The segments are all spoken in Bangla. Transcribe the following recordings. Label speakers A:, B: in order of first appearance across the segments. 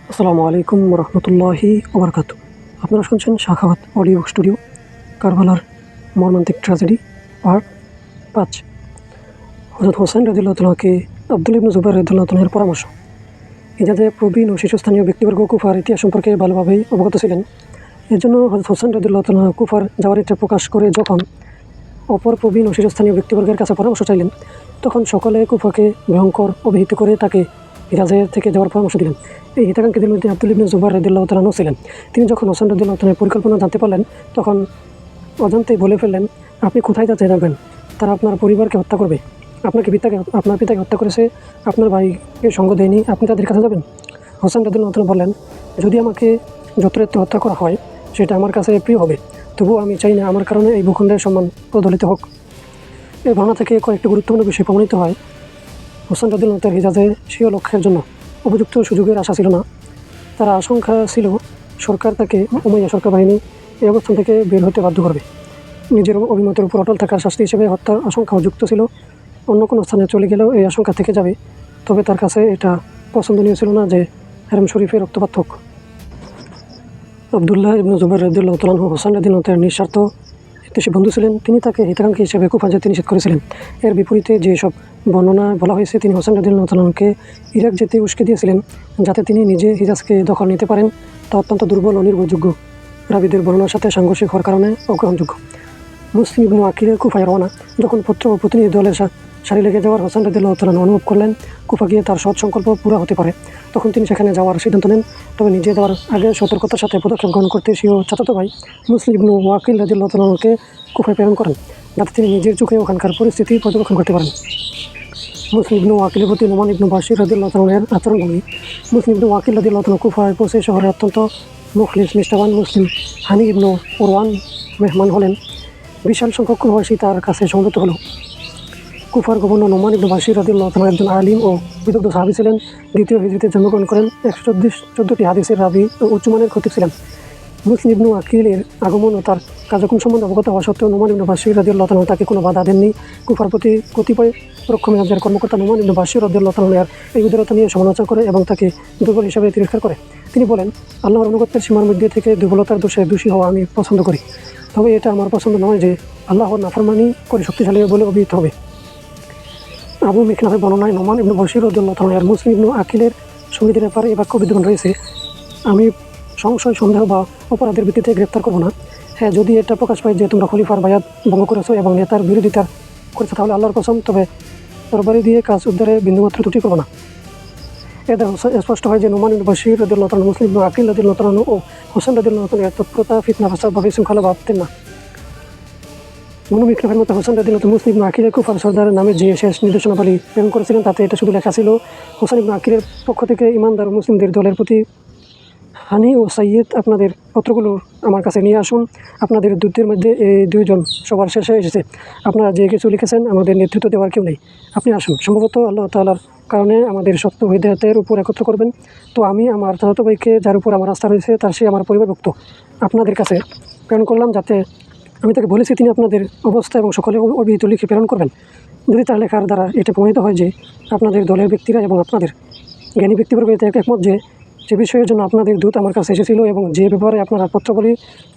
A: আসসালামু আলাইকুম রহমতুল্লাহি ওবরকাতু। আপনারা শুনছেন শাখাওয়াত অডিও স্টুডিও, কারবালার মর্মান্তিক ট্র্যাজেডি পার্ট 5। হযরত হোসেন রাদিয়াল্লাহু তাআলাকে আব্দুল্লাহ ইবনে জুবাইর রাদিয়াল্লাহু তাআলার পরামর্শ। হিজাজে প্রবীণ ও শীর্ষস্থানীয় ব্যক্তিবর্গ কুফার ইতিহাস সম্পর্কে ভালোভাবেই অবগত ছিলেন। এর জন্য হযরত হোসেন রাদিয়াল্লাহু তাআলা কুফার যাওয়ার ইচ্ছা প্রকাশ করে যখন অপর প্রবীণ ও শীর্ষস্থানীয় ব্যক্তিবর্গের কাছে পরামর্শ চাইলেন, তখন সকলে কুফাকে ভয়ঙ্কর অভিহিত করে তাকে হিজাজে থেকে যাওয়ার পরামর্শ দিলেন। এই হিতাকাঙ্ক্ষীদের মধ্যে আব্দুল্লাহ ইবনে জুবাইর রাদিয়াল্লাহু তাআলা ছিলেন। তিনি যখন হোসেন রাদিয়াল্লাহু তাআলার পরিকল্পনা জানতে পারলেন, তখন অজান্তেই বলে ফেললেন, আপনি কোথায় যাবেন? তারা আপনার পরিবারকে হত্যা করবে। আপনার পিতাকে হত্যা করেছে, আপনার ভাইকে সঙ্গ দেয়নি, আপনি তাদের কাছে যাবেন? হোসেন রাদিয়াল্লাহু তাআলা বললেন, যদি আমাকে যত্রতত্র হত্যা করা হয় সেটা আমার কাছে প্রিয় হবে, তবুও আমি চাই না আমার কারণে এই ভূখণ্ডের সম্মান প্রদলিত হোক। এই ভাবনা থেকে কয়েকটি গুরুত্বপূর্ণ বিষয় প্রমাণিত হয়। হোসেন রাদিয়াল্লাহু তাআলার হিজাজে স্বীয় লক্ষ্যের জন্য উপযুক্ত সুযোগের আশা ছিল না। তার আশঙ্কা ছিল সরকার তাকে উমাইয়া সরকার বাহিনী এই অবস্থান থেকে বের হতে বাধ্য করবে। নিজের অভিমতের উপর অটল থাকার শাস্তি হিসেবে হত্যার আশঙ্কাও যুক্ত ছিল। অন্য কোনো স্থানে চলে গেলেও এই আশঙ্কা থেকে যাবে, তবে তার কাছে এটা পছন্দনীয় ছিল না যে হারেম শরীফের রক্তপাত হোক। আব্দুল্লাহ ইবনে জুবাইর রাদিয়াল্লাহু তাআলা হোসেন রাদিয়াল্লাহু তাআলার নিঃস্বার্থ হিতৈষী বন্ধু ছিলেন। তিনি তাকে হিতাকাঙ্ক্ষী হিসেবে কুফা যেতে নিষেধ করেছিলেন। এর বিপরীতে যেসব বর্ণনা বলা হয়েছে, তিনি হোসেন রাদিয়াল্লাহু তাআলাকে ইরাক যেতে উস্কে দিয়েছিলেন যাতে তিনি নিজে হিজাজকে দখল নিতে পারেন। তা অত্যন্ত দুর্বল ও নির্ভরযোগ্য রাবিদের বর্ণনার সাথে সাংঘর্ষিক হওয়ার কারণে অগ্রহণযোগ্য। মুসলিম ইবনে আকিলের কুফায় রওনা। যখন পুত্র ও প্রতিনিধি দলের সারি লেগে যাওয়ার হোসেন রাদিয়াল্লাহু তাআলা অনুভব করলেন কুফা গিয়ে তার সৎ সংকল্প পুরা হতে পারে, তখন তিনি সেখানে যাওয়ার সিদ্ধান্ত নেন। তবে নিজে যাওয়ার আগে সতর্কতার সাথে পদক্ষেপ গ্রহণ করতে স্বীয় চাচাতো ভাই মুসলিম ইবনে ওয়াকিল রাদিয়াল্লাহু তাআলাকে কুফায় প্রেরণ করেন, যাতে তিনি নিজের চোখে ওখানকার পরিস্থিতি পর্যবেক্ষণ করতে পারেন। মুসলিম ইবনে ওয়াকিলের প্রতি নোমান ইবনে বাশির রাদিয়াল্লাহু তাআলার আচরণগুলি। মুসলিম ইবনে ওয়াকিল রাদিয়াল্লাহু তাআলা কুফায় পৌঁছে শহরে অত্যন্ত মুখলিস নিষ্ঠাবান মুসলিম হানি ইবনে উরওয়ান মেহমান হলেন। বিশাল সংখ্যক কুফাবাসী তার কাছে সমবেত হলো। কুফার গভর্নর নোমান ইবনে বাশির রাদিয়াল্লাহু তাআলা একজন আলিম ও বিদগ্ধ সাহাবী ছিলেন। দ্বিতীয় হিজরিতে জন্মগ্রহণ করেন। 114টি হাদিসের রাবি ও উচ্চমানের খতিব ছিলেন। মুসলিম ইবনে আকিলের আগমন ও তার কার্যক্রম সম্বন্ধে অবগত হওয়া সত্ত্বেও নোমান ইবনে বাশির রাদিয়াল্লাহু তাআলা তাকে কোনো বাধা দেননি। কুফার প্রতি কতিপয় পরোক্ষ মেজাজের কর্মকর্তা নোমান ইবনে বাশির রাদিয়াল্লাহু তাআলার এই উদারতা নিয়ে সমালোচনা করে এবং তাকে দুর্বল হিসাবে তিরস্কার করে। তিনি বলেন, আল্লাহর অনুগত্যের সীমার মধ্যে থেকে দুর্বলতার দোষে দোষী হওয়া আমি পছন্দ করি, তবে এটা আমার পছন্দ নয় যে আল্লাহর নাফরমানি করে শক্তিশালী বলে অভিহিত হবে। আবু মিকনাফের বর্ণনায় নোমান ইবনে বাশির রাদিয়াল্লাহু তাআলা মুসলিম ইবনে আকিলের সঙ্গীদের ব্যাপারে এই বাক্য বিদ্যমান রয়েছে, আমি সংশয় সন্দেহ বা অপরাধের ভিত্তিতে গ্রেপ্তার করব না। হ্যাঁ, যদি এটা প্রকাশ পায় যে তোমরা খলিফার বায়াত ভঙ্গ করেছো এবং নেতার বিরোধিতা করেছো, তাহলে আল্লাহর কসম, তবে তরবারি দিয়ে কাজ উদ্ধারে বিন্দুমাত্র ত্রুটি করবো না। এদের স্পষ্ট হয় যে নোমান ইবনে বাশির রাদিয়াল্লাহু তাআলা মুসলিম ইবনে আকিল রাদিয়াল্লাহু তাআলা ও হোসেন রাদিয়াল্লাহু তাআলা তৎপরতা, ফিতনা, ফাসাদ বা বিশৃঙ্খলা ভাবতেন না। মনোবিক্রমের মতো হোসেন রাদিয়াল্লাহু তাআলা মুসলিম ইবনে আকিলের কুফার সর্দারের নামে যে শেষ নির্দেশনাবলী প্রেরণ করেছিলেন, তাতে এটা শুধু লেখা ছিল, হোসেন ইবনে আকিলের পক্ষ থেকে ইমানদার মুসলিমদের দলের প্রতি হানি ও সাইয়েদ, আপনাদের পত্রগুলো আমার কাছে নিয়ে আসুন। আপনাদের দূতদের মধ্যে এই দুইজন সবার শেষে এসেছে। আপনারা যে কিছু লিখেছেন আমাদের নেতৃত্ব দেওয়ার কেউ নেই, আপনি আসুন। সম্ভবত আল্লাহ তাআলার কারণে আমাদের সত্য হিদায়াতের উপর একত্র করবেন। তো আমি আমার চাচাতো ভাইকে, যার উপর আমার আস্থা রয়েছে, তার সে আমার পরিবারভুক্ত, আপনাদের কাছে প্রেরণ করলাম, যাতে আমি তাকে বলেছি তিনি আপনাদের অবস্থা এবং সকলে অভিহিত লিখে প্রেরণ করবেন। যদি তার লেখার দ্বারা এটা প্রমাণিত হয় যে আপনাদের দলের ব্যক্তিরা এবং আপনাদের জ্ঞানী ব্যক্তিবর্গ এতে একমত যে বিষয়ের জন্য আপনাদের দূত আমার কাছে এসেছিল এবং যে ব্যাপারে আপনারা পত্রাবলী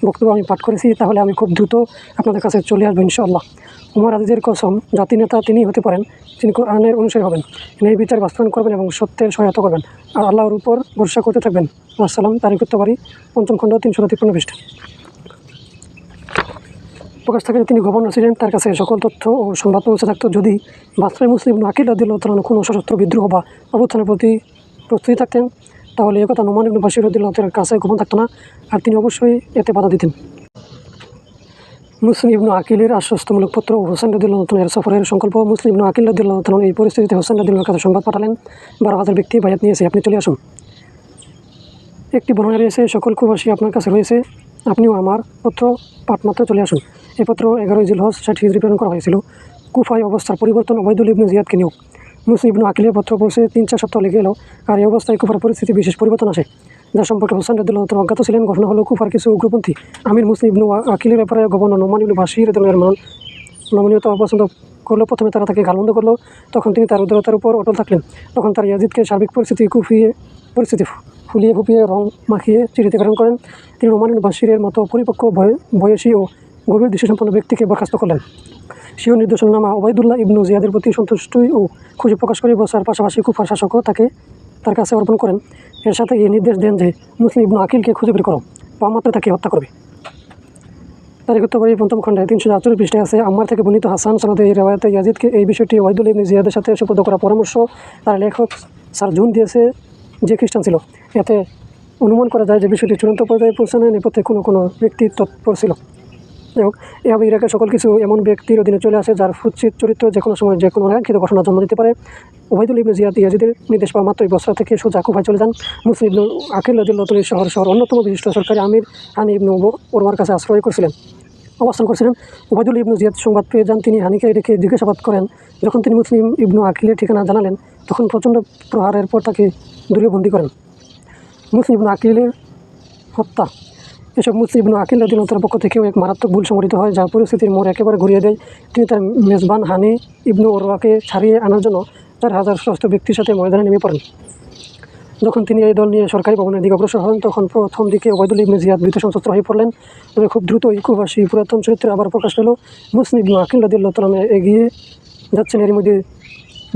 A: বক্তব্য আমি পাঠ করেছি, তাহলে আমি খুব দ্রুত আপনাদের কাছে চলে আসবো ইনশাআল্লাহ। উমর আদিজের কসম, জাতি নেতা তিনিই হতে পারেন যিনি কোরআনের অনুসারী হবেন, ন্যায় বিচার বাস্তবায়ন করবেন এবং সত্যের সহায়তা করবেন, আর আল্লাহর উপর ভরসা করতে থাকবেন। আসসালাম। তারিখ উত্তবাড়ি 5ম খণ্ড 353 পৃষ্ঠা। প্রকাশ থাকে তিনি গভর্নর ছিলেন, তার কাছে সকল তথ্য ও সংবাদ পৌঁছে থাকতো। যদি বাস্তবে মুসলিম ইবনে আকিল রাদিয়াল্লাহু তাআলা কোনো সশস্ত্র বিদ্রোহ বা অভ্যুত্থানের প্রতি প্রস্তুতি থাকতেন, তাহলে এই কথা নোমান ইবনে বাশির রাদিয়াল্লাহু তাআলার কাছে গোপন থাকতো না, আর তিনি অবশ্যই এতে বাধা দিতেন। মুসলিম ইবনে আকিলের আশ্বস্তমূলক পত্র ও হোসেন রাদিয়াল্লাহু তাআলার সফরের সংকল্প। মুসলিম ইবনে আকিল রাদিয়াল্লাহু তাআলা এই পরিস্থিতিতে হোসেন রাদিয়াল্লাহু কাছে সংবাদ পাঠালেন, 12,000 ব্যক্তি বায়াত নিয়েছে, আপনি চলে আসুন। একটি বর্ণনা রয়েছে, সকল কুফাবাসী আপনার কাছে রয়েছে, আপনিও আমার পত্র পাঠ মাত্র চলে আসুন। এই পত্র 11 জিলহজ 60 হিজরি প্রেরণ করা হয়েছিল। কুফায় অবস্থার পরিবর্তন, ওবাইদুল ইবনে জিয়াদকে নিয়োগ। মুসলিম ইবনে আকিলের পত্র পৌঁছে 3-4 সপ্তাহ লেগে গেল, আর এই অবস্থায় কুফার পরিস্থিতি বিশেষ পরিবর্তন আসে, যার সম্পর্কে হোসেন রাদিয়াল্লাহু তাআলা অজ্ঞাত ছিলেন। ঘটনা হলো, কুফার কিছু উগ্রপন্থী আমির মুসলিম ইবনে আকিলের ব্যাপারে গভর্নর নোমান ইবনে বাশির রাদিয়াল্লাহু তাআলার নমনীয়তা অপছন্দ করলো। প্রথমে তারা তাকে গালমন্দ করলো, তখন তিনি তার উদারতার উপর অটল থাকলেন। তখন তার ইয়াজিদকে সার্বিক পরিস্থিতি ফুলিয়ে ফুপিয়ে রং মাখিয়ে চিঠিতে প্রেরণ করেন। তিনি নোমান বাশিরের মতো পরিপক্ক বয়সী ও গভীর দৃষ্টিসম্পন্ন ব্যক্তিকে বরখাস্ত করলেন। স্বীয় নির্দেশনামা ওবায়দুল্লাহ ইবনু জিয়াদের প্রতি সন্তুষ্টই ও খুশি প্রকাশ করে বসার পাশাপাশি কুফার শাসকও তার কাছে অর্পণ করেন। এর সাথে এই নির্দেশ দেন যে মুসলিম ইবনু আকিলকে খুঁজে বের করো, পাওয়া মাত্র তাকে হত্যা করবে। তারিখ উত্তরবাড়ি পঞ্চম খণ্ডে 348 পৃষ্ঠায় আছে। আম্মার থেকে বর্ণিত হাসান সনদে এই রেওয়ায়েতে ইয়াজিদকে এই বিষয়টি ওবায়দুল্লাহ ইবনে জিয়াদের সাথে সুপর্দ করার পরামর্শ তার লেখক স্যার জুন দিয়েছে, যে খ্রিস্টান ছিল। এতে অনুমান করা যায় যে বিষয়টি চূড়ান্ত পর্যায়ে পৌঁছানোর নেপথ্যে কোনো ব্যক্তি তৎপর ছিল। যাই হোক, এভাবে ইরাকের সকল কিছু এমন ব্যক্তির অধীনে চলে আসে যার ফুৎসিত চরিত্র যে কোনো সময় যে কোনো অনাকাঙ্ক্ষিত ঘটনা জন্ম দিতে পারে। ওবায়দুল্লাহ ইবনে জিয়াদ ইয়াজিদের নির্দেশ পাওয়া মাত্রই বসরা থেকে সোজা কুফায় চলে যান। মুসলিম ইবনু আকিল রাদিয়াল্লাহু তাআলা শহর অন্যতম বিশিষ্ট সরকারি আমির হানি ইবনু ওরওয়ার কাছে অবস্থান করছিলেন। ওবায়দুল্লাহ ইবনু জিয়াদ সংবাদ পেয়ে যান। তিনি হানিকে রেখে জিজ্ঞাসাবাদ করেন। যখন তিনি মুসলিম ইবনু আকিলের ঠিকানা জানালেন, তখন প্রচণ্ড প্রহারের পর তাকে দূরে বন্দী করেন। মুসলিম ইবনু আকিলের হত্যা। এসব মুসলিম ইবনু আকিল রাদিয়াল্লাহু তাআলার পক্ষ থেকেও এক মারাত্মক ভুল সংঘটিত হয়, যা পরিস্থিতির মোড় একেবারে ঘুরিয়ে দেয়। তিনি তার মেজবান হানি ইবনু ওরওয়াকে ছাড়িয়ে আনার জন্য 4000 সশস্ত্র ব্যক্তির সাথে ময়দানে নেমে পড়েন। যখন তিনি এই দল নিয়ে সরকারি ভবনের দিকে অগ্রসর হন, তখন প্রথম দিকে ওবায়দুল্লাহ ইবনে জিয়াদ ভীত সন্ত্রস্ত হয়ে পড়লেন। তবে খুব দ্রুত কুফাসী পুরাতন চরিত্রে আবার প্রকাশ পেল। মুসলিম ইবনু আকিল রাদিয়াল্লাহু তাআলা এগিয়ে যাচ্ছেন, এর মধ্যে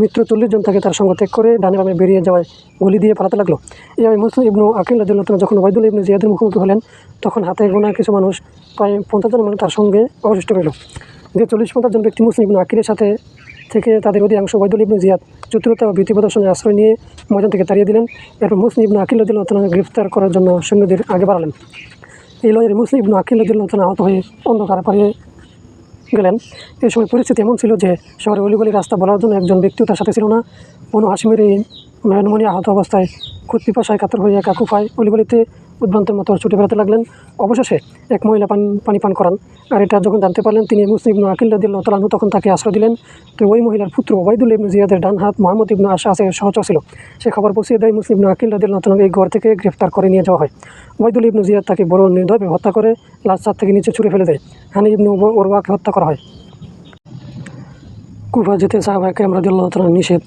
A: মিত্র 40 জন তাকে তার সঙ্গ ত্যাগ করে ডানে বামে বেরিয়ে যাওয়ায় গুলি দিয়ে পালাতে লাগলো। এইভাবে মুসলিম ইবনু আকিল রাদিয়াল্লাহু তাআলা যখন ওবায়দুল্লাহ ইবনে জিয়াদের মুখোমুখি হলেন, তখন হাতে গোনা কিছু মানুষ, প্রায় 50 জন মানুষ তার সঙ্গে অবশিষ্ট রইল। যে 40-50 জন ব্যক্তি মুসলিম ইবনু আকিলের সাথে থেকে তাদের অধিকাংশ ওবায়দুল্লাহ ইবনে জিয়াদ চতুরতা ও ভীতি প্রদর্শনে আশ্রয় নিয়ে ময়দান থেকে তাড়িয়ে দিলেন। এরপর মুসলিম ইবনু আকিল রাদিয়াল্লাহু তাআলা গ্রেফতার করার জন্য সৈন্যদের আগে বাড়ালেন। এই লড়াইয়ে মুসলিম ইবনু আকিল রাদিয়াল্লাহু তাআলা আহত হয়ে অন্ধকারে পালিয়ে গেলেন। এই সময় পরিস্থিতি এমন ছিল যে শহরে অলিগলি রাস্তা বলার জন্য একজন ব্যক্তিও তার সাথে ছিল না। বনু হাশিমের এই নয়নমণি আহত অবস্থায় খুদ পিপাসায় কাতর হয়ে একা কুফায় অলিগলিতে উদ্ভ্রান্তের মতো ছুটে বেড়াতে লাগলেন। অবশেষে এক মহিলা পানি পান করান, আর এটা যখন জানতে পারলেন তিনি মুসলিম ইবনু আকিল রাদিয়াল্লাহু তাআলা তখন তাকে আশ্রয় দিলেন। তো ওই মহিলার পুত্র ওবায়দুল্লাহ ইবনে জিয়াদের ডান হাত মুহাম্মদ ইবনু আশআসের সহচর ছিল। সে খবর পৌঁছে দেয়। মুসলিম ইবনু আকিল রাদিয়াল্লাহু তাআলা এই ঘর থেকে গ্রেফতার করে নিয়ে যাওয়া হয়। ওবায়দুল্লাহ ইবনু জিয়াদ তাকে বড় নির্দয়ভাবে হত্যা করে লাশ ছাদ থেকে নিচে ছুঁড়ে ফেলে দেয়। হানি ইবনু ওরওয়াকে হত্যা করা হয়। কুফা যেতে সাহাবায়ে কেরাম রাদিয়াল্লাহু তাআলা নিষেধ।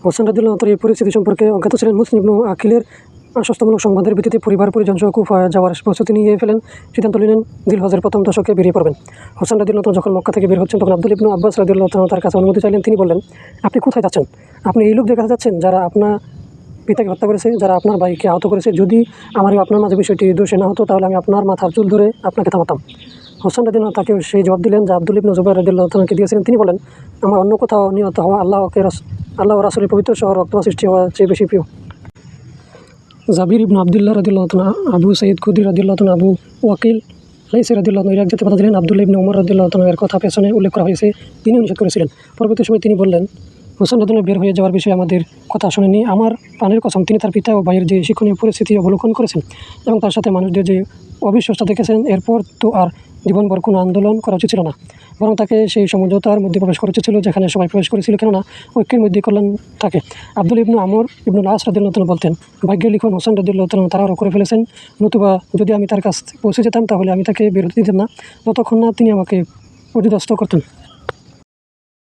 A: হোসেন রাদিয়াল্লাহু তাআলা এই পরিস্থিতি সম্পর্কে অজ্ঞাত ছিলেন। মুসলিম ইবনু আকিলের আশ্বস্তমূলক সংবাদের ভিত্তিতে পরিবার পরিজন সহ কুফা যাওয়ার প্রস্তুতি নিয়ে ফেলেন। সিদ্ধান্ত নিলেন জিলহজের প্রথম দশকে বেরিয়ে পড়বেন। হোসেন রাদিয়াল্লাহু তাআলা যখন মক্কা থেকে বের হচ্ছেন, তখন আব্দুল ইবনু আব্বাস রাদিয়াল্লাহু তাআলা তার কাছে অনুমতি চাইলেন। তিনি বললেন, আপনি কোথায় যাচ্ছেন? আপনি এই লোকদের কাছে যাচ্ছেন যারা আপনার পিতাকে হত্যা করেছে, যারা আপনার ভাইকে আহত করেছে। যদি আমার আপনার মাঝে বিষয়টি দোষে না হতো, তাহলে আমি আপনার মাথার চুল ধরে আপনাকে থামাতাম। হোসেন রাদিয়াল্লাহু তাকে সেই জবাব দিলেন যা আব্দুল ইবনু জুবাইর রাদিয়াল্লাহু তাআলাকে দিয়েছিলেন। তিনি বলেন, আমার অন্য কোথাও নিহত হওয়া আল্লাহ ও রাসূলের পবিত্র শহর রক্তমা সৃষ্টি হওয়ার চেয়ে বেশি প্রিয়। জাবির ইবনু আবদুল্লাহ রাদিয়াল্লাহু তাআলা, আবু সাঈদ খুদরি রাদিয়াল্লাহু তাআলা, আবু ওয়াকিল লাইসি রাদিয়াল্লাহু তাআলা ইরাক যেতে বাধা দিলেন। আব্দুল্লাহ ইবনু উমর রাদিয়াল্লাহু তাআলা এর কথা পেছনে উল্লেখ করা হয়েছে, তিনিও নিষেধ করেছিলেন। পরবর্তী সময় তিনি বললেন, হোসেন রাদিয়াল্লাহু বের হয়ে যাওয়ার বিষয়ে আমাদের কথা শুনেনি। আমার প্রাণের কসম, তিনি তার পিতা ও ভাইয়ের যে শিক্ষণীয় পরিস্থিতি অবলোকন করেছেন এবং তার সাথে মানুষদের যে অবিশ্বাসটা দেখেছেন, এরপর তো আর জীবনভর কোনো আন্দোলন করা উচিত ছিল না, বরং তাকে সেই সমঝোতার মধ্যে প্রবেশ করা উচিত ছিল যেখানে সবাই প্রবেশ করেছিল, কেননা ঐক্যের মধ্যে কল্যাণ থাকে। আব্দুল ইবনু আমর ইবনুল আস রাদিয়াল্লাহু তাআলা বলতেন, ভাগ্যের লিখন হোসেন রাদিয়াল্লাহু তাআলা তাড়াহুড়ো করে ফেলেছেন, নতুবা যদি আমি তার কাছে পৌঁছে যেতাম তাহলে আমি তাকে বের হতে দিতাম না, যতক্ষণ না তিনি আমাকে পরিদস্ত করতেন।